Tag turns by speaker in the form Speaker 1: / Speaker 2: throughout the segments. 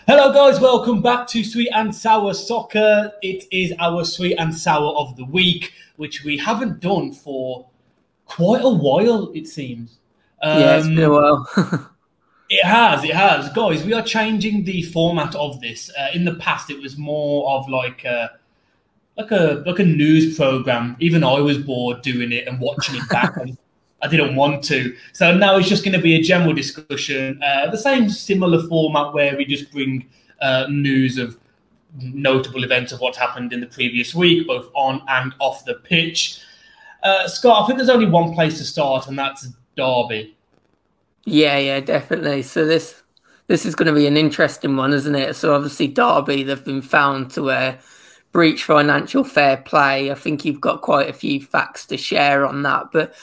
Speaker 1: Hello guys, welcome back to Sweet and Sour Soccer. It is our Sweet and Sour of the week, which we haven't done for quite a while, it seems.
Speaker 2: Yeah, it's been a while.
Speaker 1: It has. Guys, we are changing the format of this. In the past, it was more of like a news program. Even I was bored doing it and watching it back. And I didn't want to. So now it's just going to be a general discussion. The same similar format where we just bring news of notable events of what's happened in the previous week, both on and off the pitch. Scott, I think there's only one place to start, and that's Derby.
Speaker 2: Yeah, definitely. So this is going to be an interesting one, isn't it? So obviously Derby, they've been found to breach financial fair play. I think you've got quite a few facts to share on that, but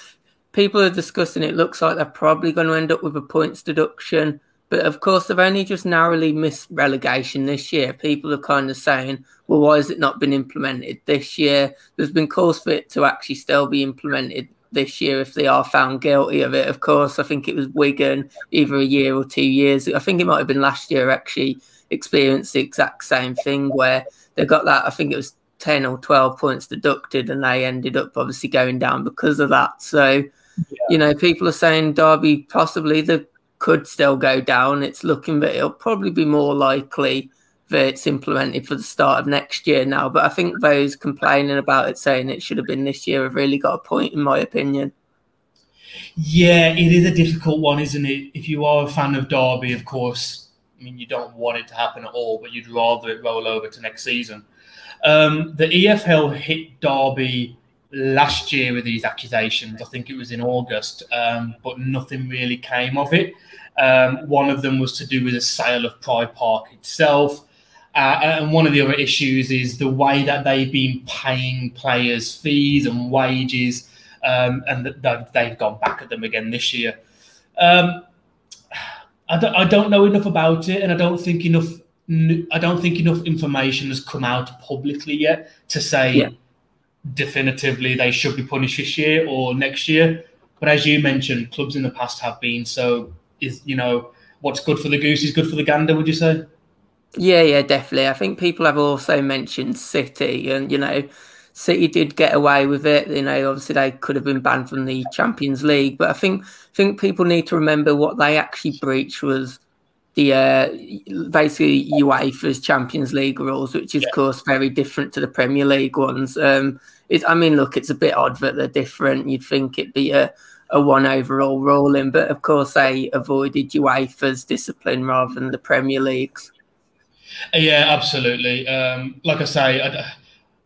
Speaker 2: people are discussing it looks like they're probably going to end up with a points deduction. But of course, they've only just narrowly missed relegation this year. People are kind of saying, well, why has it not been implemented this year? There's been calls for it to actually still be implemented this year if they are found guilty of it. Of course, I think it was Wigan either a year or 2 years. I think it might have been last year actually experienced the exact same thing where they got that, I think it was 10 or 12 points deducted and they ended up obviously going down because of that. So, you know, people are saying Derby possibly they could still go down. It's looking, but it'll probably be more likely that it's implemented for the start of next year now. But I think those complaining about it saying it should have been this year have really got a point, in my opinion.
Speaker 1: Yeah, it is a difficult one, isn't it? If you are a fan of Derby, of course, I mean, you don't want it to happen at all, but you'd rather it roll over to next season. The EFL hit Derby last year with these accusations. I think it was in August, but nothing really came of it. One of them was to do with the sale of Pride Park itself. And one of the other issues is the way that they've been paying players fees and wages, and that they've gone back at them again this year. I don't know enough about it, and I don't think enough information has come out publicly yet to say definitively they should be punished this year or next year. But as you mentioned, clubs in the past have been. So what's good for the goose is good for the gander, would you say?
Speaker 2: Yeah, definitely. I think people have also mentioned City, and City did get away with it. Obviously they could have been banned from the Champions League, but I think people need to remember what they actually breached was the basically UEFA's Champions League rules, which is of course very different to the Premier League ones. Look, it's a bit odd that they're different. You'd think it'd be a one overall ruling, but of course they avoided UEFA's discipline rather than the Premier League's.
Speaker 1: Yeah, absolutely. Like I say,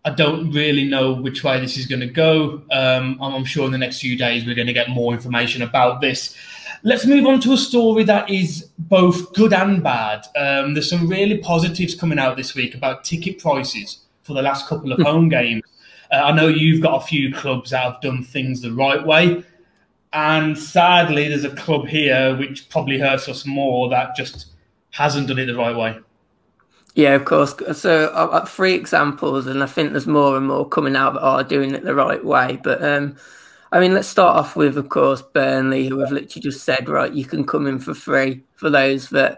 Speaker 1: I don't really know which way this is going to go. I'm sure in the next few days we're going to get more information about this. Let's move on to a story that is both good and bad. There's some really positives coming out this week about ticket prices for the last couple of home games. I know you've got a few clubs that have done things the right way. And sadly, there's a club here which probably hurts us more that just hasn't done it the right way.
Speaker 2: Yeah, of course. So I've got 3 examples, and I think there's more and more coming out that are doing it the right way. But let's start off with, of course, Burnley, who have literally just said, right, you can come in for free for those that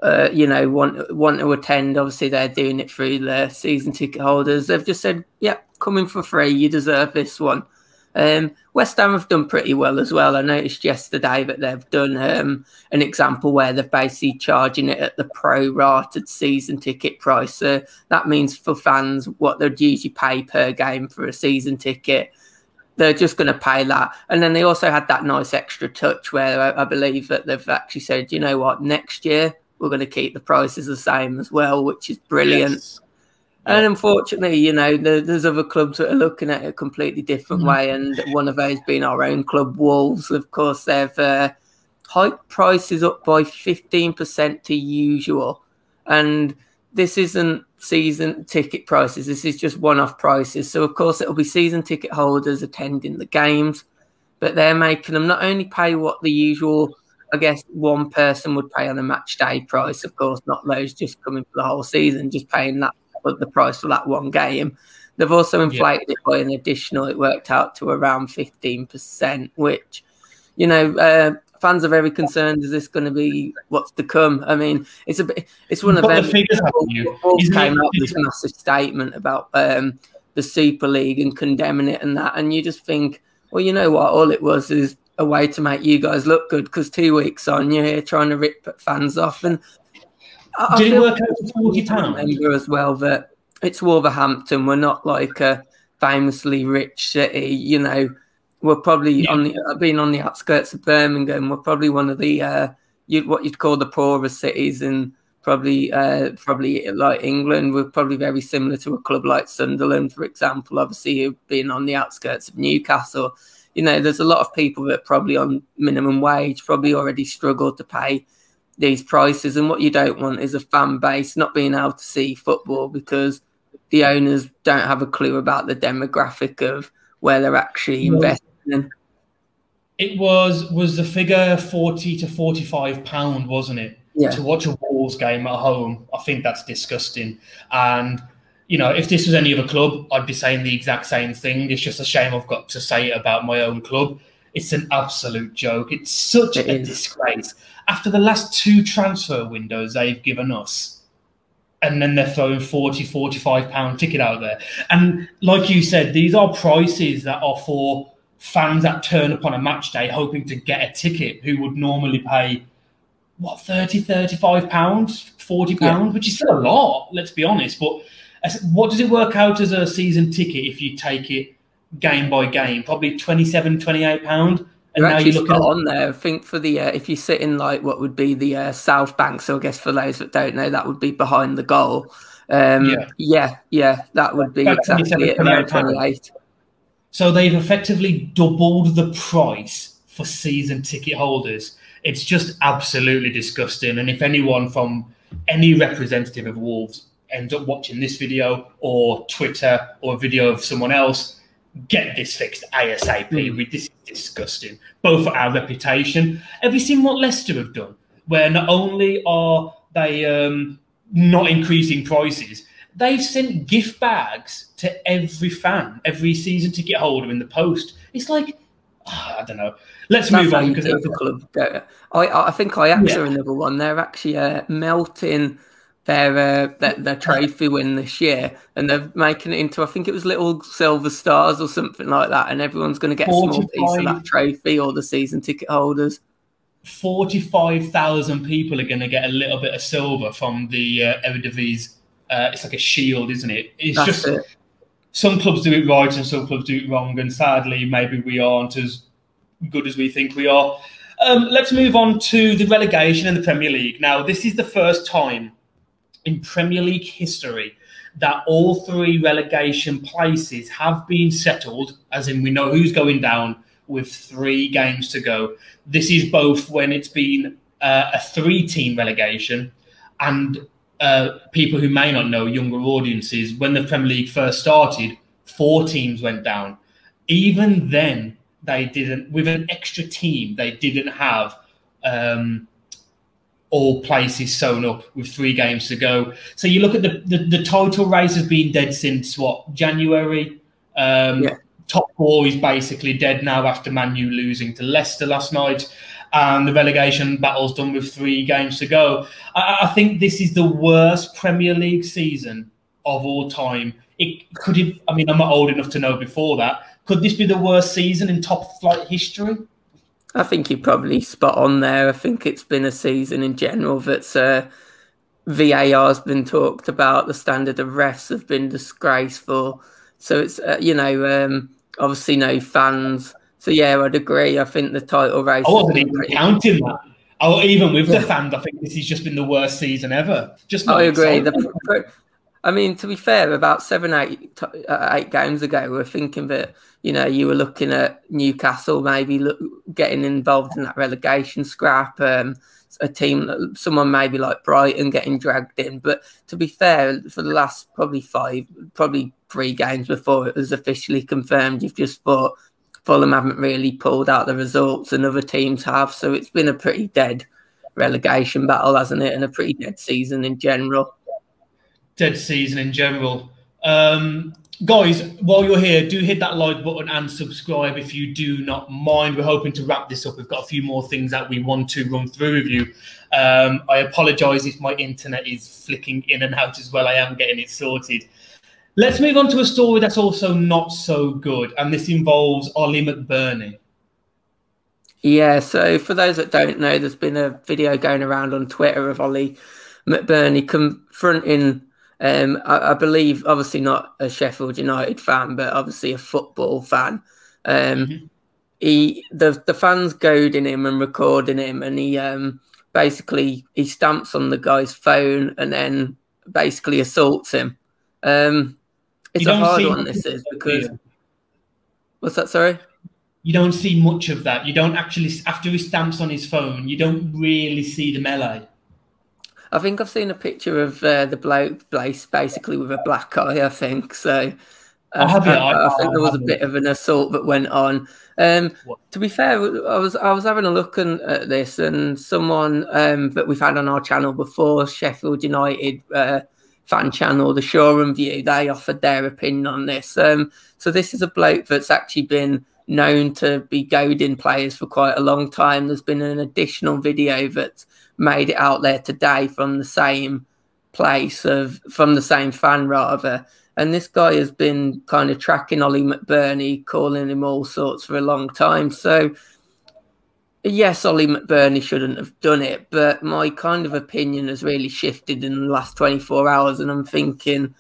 Speaker 2: want to attend. Obviously, they're doing it through their season ticket holders. They've just said, yeah, come in for free. You deserve this one. West Ham have done pretty well as well. I noticed yesterday that they've done an example where they're basically charging it at the pro-rated season ticket price. So that means for fans what they'd usually pay per game for a season ticket, they're just going to pay that. And then they also had that nice extra touch where I believe that they've actually said, you know what, next year we're going to keep the prices the same as well, which is brilliant. Yes. And unfortunately, there's other clubs that are looking at it a completely different way. And one of those being our own club, Wolves. Of course, they've hiked prices up by 15% to usual. And this isn't season ticket prices. This is just one-off prices. So, of course, it'll be season ticket holders attending the games. But they're making them not only pay what the usual, I guess, one person would pay on a match day price. Of course, not those just coming for the whole season, just paying that. But the price for that one game. They've also inflated it by an additional, it worked out to around 15%, which, fans are very concerned. Is this going to be what's to come? I mean, it's one of them. Wolves came out with this massive statement about the Super League and condemning it and that, and you just think, well, you know what? All it was is a way to make you guys look good, because 2 weeks on, you're here trying to rip fans off. And
Speaker 1: did it work out for £40?
Speaker 2: Remember as well that it's Wolverhampton. We're not like a famously rich city. You know, we're probably being on the outskirts of Birmingham. We're probably one of the what you'd call the poorer cities, and probably like England. We're probably very similar to a club like Sunderland, for example. Obviously, being on the outskirts of Newcastle. You know, there's a lot of people that are probably on minimum wage, probably already struggle to pay these prices. And what you don't want is a fan base not being able to see football because the owners don't have a clue about the demographic of where they're actually investing in.
Speaker 1: It was the figure £40 to £45, wasn't it?
Speaker 2: Yeah.
Speaker 1: To watch a Wolves game at home. I think that's disgusting. And you know, if this was any other club, I'd be saying the exact same thing. It's just a shame I've got to say it about my own club. It's an absolute joke. It's such a disgrace. After the last 2 transfer windows they've given us, and then they're throwing £40, £45 ticket out there. And like you said, these are prices that are for fans that turn up on a match day hoping to get a ticket, who would normally pay, what, £30, £35, £40, which is still a lot, let's be honest. But what does it work out as a season ticket if you take it game by game? Probably £27, £28.
Speaker 2: You're actually spot on there. I think for the if you sit in like what would be the South Bank, so I guess for those that don't know, that would be behind the goal. Yeah, that would be exactly it, around 28.
Speaker 1: So they've effectively doubled the price for season ticket holders. It's just absolutely disgusting. And if anyone from any representative of Wolves ends up watching this video or Twitter or a video of someone else, get this fixed ASAP. This is disgusting, both for our reputation. Have you seen what Leicester have done? Where not only are they not increasing prices, they've sent gift bags to every fan, every season ticket holder in the post. It's like, I don't know. Let's move on. Because
Speaker 2: the club. I think Ajax are another one. They're actually melting their trophy win this year, and they're making it into, I think it was little silver stars or something like that, and everyone's going to get a small piece of that trophy, or the season ticket holders.
Speaker 1: 45,000 people are going to get a little bit of silver from the Eredivisie. It's like a shield, isn't it? It's some clubs do it right and some clubs do it wrong, and sadly maybe we aren't as good as we think we are. Let's move on to the relegation in the Premier League. Now, this is the first time in Premier League history that all 3 relegation places have been settled, as in we know who's going down, with 3 games to go. This is both when it's been a 3-team relegation, and people who may not know, younger audiences, when the Premier League first started, 4 teams went down. Even then, they didn't, with an extra team, they didn't have all places sewn up with 3 games to go. So you look at the title race has been dead since, what, January? Top 4 is basically dead now after Man U losing to Leicester last night. And the relegation battle's done with 3 games to go. I think this is the worst Premier League season of all time. I mean, I'm not old enough to know before that. Could this be the worst season in top flight history?
Speaker 2: I think you're probably spot on there. I think it's been a season in general that's VAR's been talked about. The standard of refs have been disgraceful. So it's, obviously no fans. So, yeah, I'd agree. I think the title race...
Speaker 1: I wasn't even counting that. Oh, even with the fans, I think this has just been the worst season ever. I
Speaker 2: agree. I mean, to be fair, about 8 games ago, we were thinking that, you were looking at Newcastle maybe getting involved in that relegation scrap, a team, someone maybe like Brighton getting dragged in. But to be fair, for the last probably 3 games before it was officially confirmed, you've just thought Fulham haven't really pulled out the results and other teams have. So it's been a pretty dead relegation battle, hasn't it? And a pretty dead season in general.
Speaker 1: Dead season in general. Guys, while you're here, do hit that like button and subscribe if you do not mind. We're hoping to wrap this up. We've got a few more things that we want to run through with you. I apologise if my internet is flicking in and out as well. I am getting it sorted. Let's move on to a story that's also not so good, and this involves Ollie McBurnie.
Speaker 2: Yeah, so for those that don't know, there's been a video going around on Twitter of Ollie McBurnie confronting, I believe, obviously not a Sheffield United fan, but obviously a football fan. The fans goading him and recording him, and he basically he stamps on the guy's phone and then basically assaults him. It's a hard one, this is, because... What's that, sorry?
Speaker 1: You don't see much of that. You don't actually, after he stamps on his phone, you don't really see the melee.
Speaker 2: I think I've seen a picture of the bloke basically with a black eye, I think. So I think there was a bit of an assault that went on. To be fair, I was having a look at this, and someone that we've had on our channel before, Sheffield United fan channel, the Shoreham View, they offered their opinion on this. So this is a bloke that's actually been known to be goading players for quite a long time. There's been an additional video that's made it out there today from the same place, from the same fan rather. And this guy has been kind of tracking Ollie McBurnie, calling him all sorts for a long time. So yes, Ollie McBurnie shouldn't have done it, but my kind of opinion has really shifted in the last 24 hours, and I'm thinking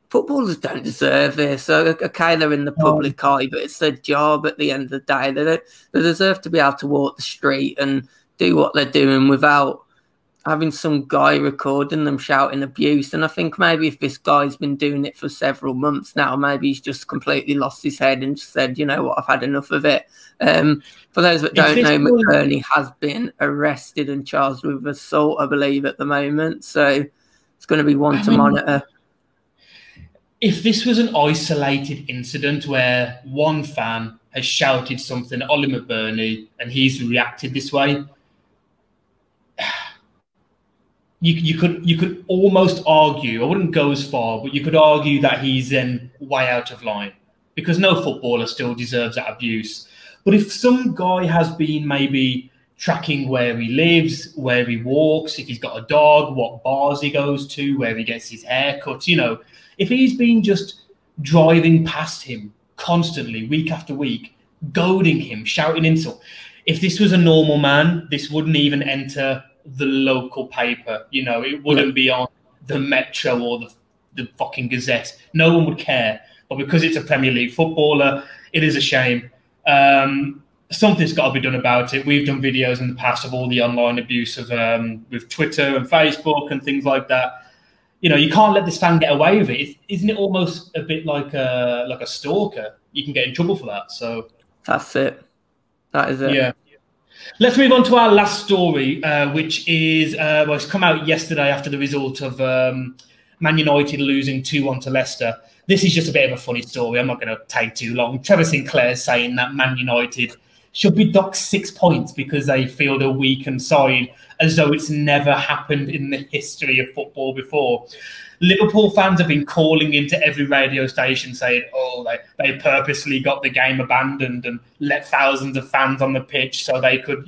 Speaker 2: footballers don't deserve this. So, okay, they're in the public eye, but it's their job at the end of the day. They deserve to be able to walk the street and do what they're doing without having some guy recording them shouting abuse. And I think maybe if this guy's been doing it for several months now, maybe he's just completely lost his head and just said, you know what, I've had enough of it. For those that don't know, McBurnie has been arrested and charged with assault, I believe, at the moment. So it's going to be one to monitor.
Speaker 1: If this was an isolated incident where one fan has shouted something at Ollie McBurnie and he's reacted this way, you could almost argue, I wouldn't go as far, but you could argue that he's then way out of line, because no footballer still deserves that abuse. But if some guy has been maybe tracking where he lives, where he walks, if he's got a dog, what bars he goes to, where he gets his hair cut, you know, if he's been just driving past him constantly, week after week, goading him, shouting insults, if this was a normal man, this wouldn't even enter the local paper. You know, it wouldn't be on the Metro or the fucking Gazette. No one would care. But because it's a Premier League footballer, it is a shame. Something's got to be done about it. We've done videos in the past of all the online abuse of with Twitter and Facebook and things like that. You know, you can't let this fan get away with it. Isn't it almost a bit like a stalker? You can get in trouble for that. So
Speaker 2: that's it. That is it.
Speaker 1: Yeah. Let's move on to our last story, which is well, it's come out yesterday after the result of Man United losing 2-1 to Leicester. This is just a bit of a funny story. I'm not going to take too long. Trevor Sinclair's saying that Man United should be docked 6 points because they field a weakened side, as though it's never happened in the history of football before. Liverpool fans have been calling into every radio station saying, oh, they purposely got the game abandoned and let thousands of fans on the pitch so they could...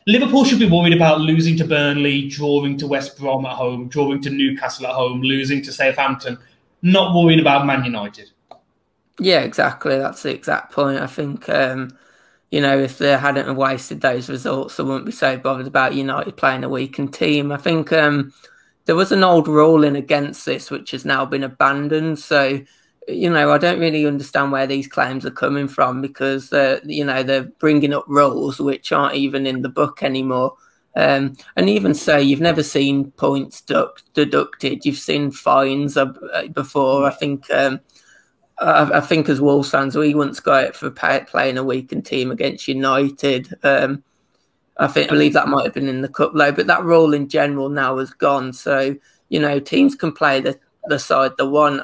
Speaker 1: Liverpool should be worried about losing to Burnley, drawing to West Brom at home, drawing to Newcastle at home, losing to Southampton, not worrying about Man United.
Speaker 2: Yeah, exactly. That's the exact point. I think, you know, if they hadn't wasted those results, they wouldn't be so bothered about United playing a weakened team. I think there was an old ruling against this, which has now been abandoned. So, you know, I don't really understand where these claims are coming from, because, you know, they're bringing up rules which aren't even in the book anymore. And even so, you've never seen points deducted. You've seen fines before. I think as Wolves fans, we once got it for playing a weakened team against United. I believe that might have been in the cup though, but that rule in general now has gone. So, you know, teams can play the side they want.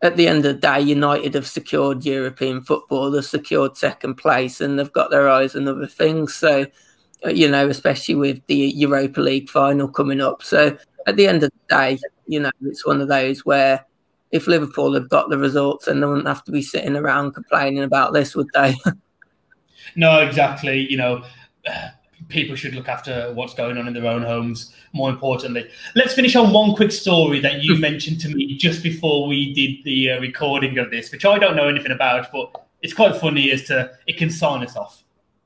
Speaker 2: At the end of the day, United have secured European football. They've secured second place and they've got their eyes on other things. So, you know, especially with the Europa League final coming up. So at the end of the day, you know, it's one of those where if Liverpool had got the results, and they wouldn't have to be sitting around complaining about this, would they?
Speaker 1: No, exactly. You know, people should look after what's going on in their own homes, more importantly. Let's finish on one quick story that you mentioned to me just before we did the recording of this, which I don't know anything about, but it's quite funny as to it can sign us off.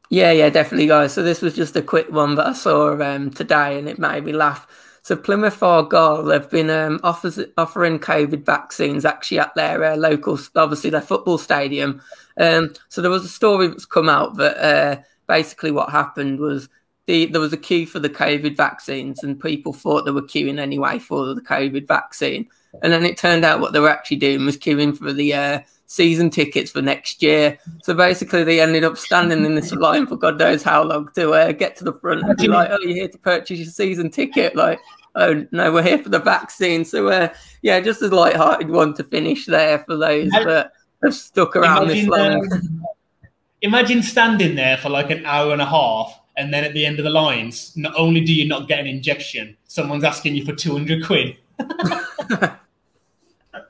Speaker 2: Yeah, definitely, guys. So this was just a quick one that I saw today, and it made me laugh. So Plymouth Argyle, they've been offering COVID vaccines actually at their local, obviously their football stadium. So there was a story that's come out that basically what happened was there was a queue for the COVID vaccines, and people thought they were queuing anyway for the COVID vaccine. And then it turned out what they were actually doing was queuing for the season tickets for next year. So basically they ended up standing in this line for God knows how long to get to the front and be like, oh, you're here to purchase your season ticket? Like, oh, no, we're here for the vaccine. So, yeah, just a light-hearted one to finish there for those that have stuck around this long.
Speaker 1: Imagine standing there for like an hour and a half, and then at the end of the lines, not only do you not get an injection, someone's asking you for 200 quid.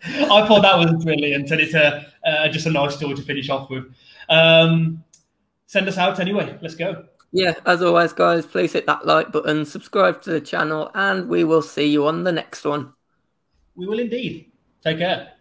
Speaker 1: I thought that was brilliant, and it's just a nice story to finish off with. Send us out anyway. Let's go.
Speaker 2: Yeah, as always, guys, please hit that like button, subscribe to the channel, and we will see you on the next one.
Speaker 1: We will indeed. Take care.